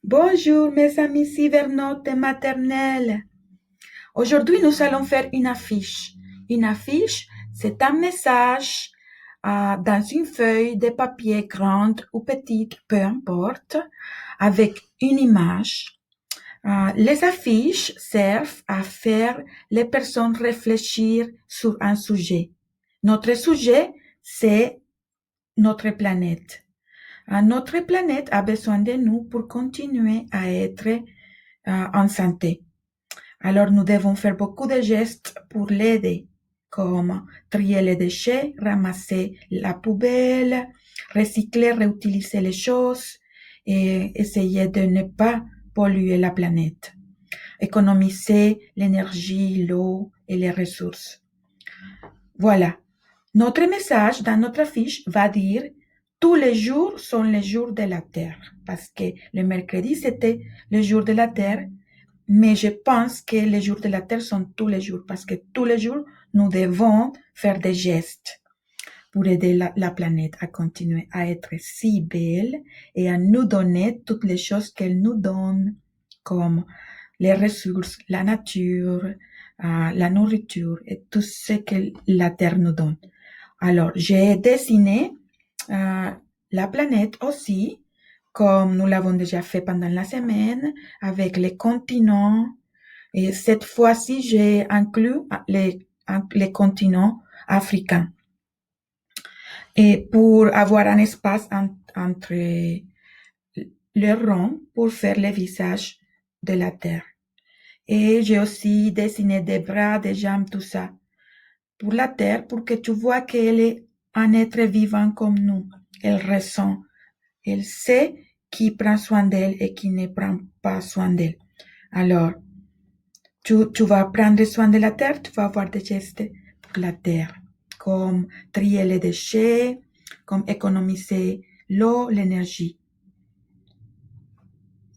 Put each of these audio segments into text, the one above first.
Bonjour mes amis cybernautes et maternels. Aujourd'hui, nous allons faire une affiche. Une affiche, c'est un message dans une feuille de papier grande ou petite, peu importe, avec une image. Les affiches servent à faire les personnes réfléchir sur un sujet. Notre sujet, c'est notre planète. Notre planète a besoin de nous pour continuer à être en santé. Alors nous devons faire beaucoup de gestes pour l'aider, comme trier les déchets, ramasser la poubelle, recycler, réutiliser les choses et essayer de ne pas polluer la planète. Économiser l'énergie, l'eau et les ressources. Voilà. Notre message dans notre affiche va dire tous les jours sont les jours de la Terre. Parce que le mercredi, c'était le jour de la Terre. Mais je pense que les jours de la Terre sont tous les jours. Parce que tous les jours, nous devons faire des gestes pour aider la planète à continuer à être si belle et à nous donner toutes les choses qu'elle nous donne, comme les ressources, la nature, la nourriture et tout ce que la Terre nous donne. Alors, j'ai dessiné la planète aussi, comme nous l'avons déjà fait pendant la semaine, avec les continents. Et cette fois-ci, j'ai inclus les continents africains. Et pour avoir un espace entre le rond pour faire le visage de la Terre. Et j'ai aussi dessiné des bras, des jambes, tout ça pour la Terre, pour que tu vois qu'elle est un être vivant comme nous. Elle ressent, elle sait qui prend soin d'elle et qui ne prend pas soin d'elle. Alors, tu vas prendre soin de la Terre, tu vas avoir des gestes pour la Terre, comme trier les déchets, comme économiser l'eau, l'énergie.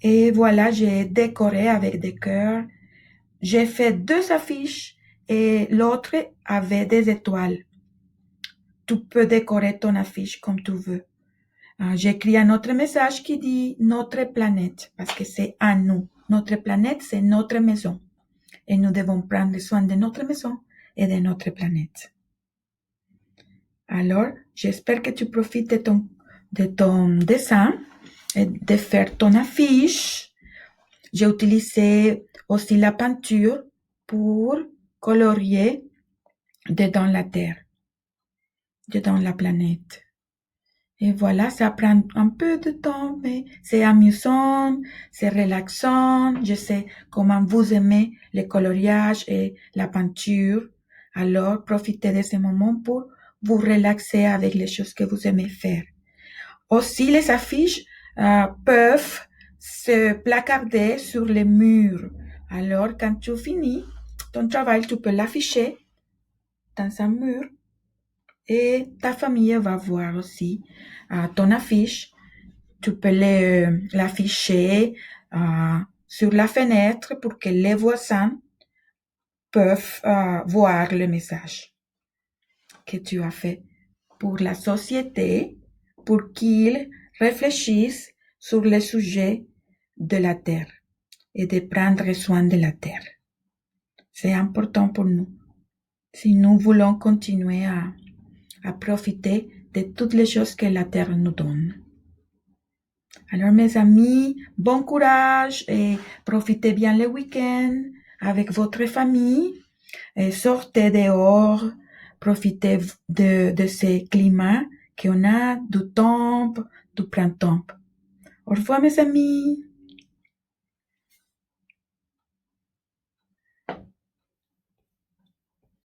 Et voilà, j'ai décoré avec des cœurs. J'ai fait 2 affiches et l'autre avait des étoiles. Tu peux décorer ton affiche comme tu veux. J'ai écrit un autre message qui dit notre planète, parce que c'est à nous. Notre planète, c'est notre maison. Et nous devons prendre soin de notre maison et de notre planète. Alors, j'espère que tu profites de ton dessin et de faire ton affiche. J'ai utilisé aussi la peinture pour colorier dedans la Terre, dedans la planète. Et voilà, ça prend un peu de temps, mais c'est amusant, c'est relaxant. Je sais comment vous aimez le coloriage et la peinture. Alors, profitez de ce moment pour vous relaxer avec les choses que vous aimez faire. Aussi, les affiches peuvent se placarder sur les murs. Alors, quand tu finis ton travail, tu peux l'afficher dans un mur et ta famille va voir aussi ton affiche. Tu peux l'afficher sur la fenêtre pour que les voisins peuvent voir le message que tu as fait pour la société, pour qu'ils réfléchissent sur le sujet de la Terre et de prendre soin de la Terre. C'est important pour nous. Si nous voulons continuer à profiter de toutes les choses que la Terre nous donne. Alors mes amis, bon courage et profitez bien le week-end avec votre famille. Et sortez dehors, profitez de ces climats qu'on a, du temps, du printemps. Au revoir mes amis.